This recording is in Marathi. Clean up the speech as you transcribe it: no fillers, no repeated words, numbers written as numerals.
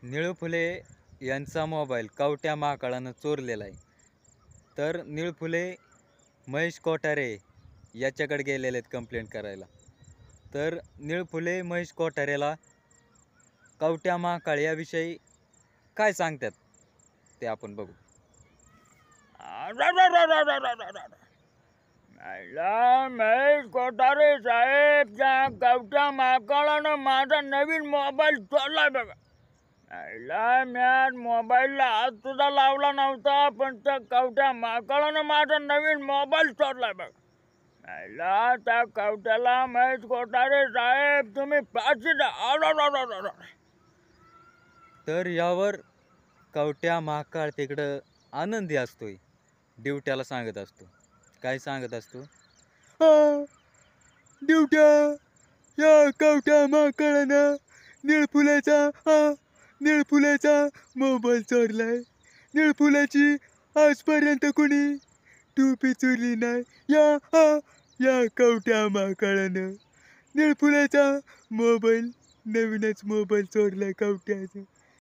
निळू फुले यांचा मोबाईल कवट्या महाकाळानं चोरलेला आहे. तर निळू फुले महेश कोठारे याच्याकडे गेलेले आहेत कंप्लेंट करायला. तर निळू फुले महेश कोठारेला कवट्या महाकाळ याविषयी काय सांगतात ते आपण बघू. महेश कोठारे साहेब, त्या कवट्या महाकाळानं माझा नवीन मोबाईल चोरलाय बघा. मी मोबाईलला हात सुद्धा लावला नव्हता, पण त्या कवट्या महाकाळानं माझा नवीन मोबाईल चोरलाय बघा. त्या कवट्याला महेश कोठारे साहेब तुम्ही फाशी द्या. तर यावर कवट्या महाकाळ तिकडं आनंदी असतोय, ड्युट्याला सांगत असतो. काय सांगत असतो? ड्युट्या, या कवट्या महाकाळानं निळफुलाचा मोबाईल चोरलाय. निळफुलाची आजपर्यंत कोणी टोपी चोरली नाही. या कवट्या महाकाळानं निळफुलाचा मोबाईल, नवीनच मोबाईल चोरलाय कवट्याचा.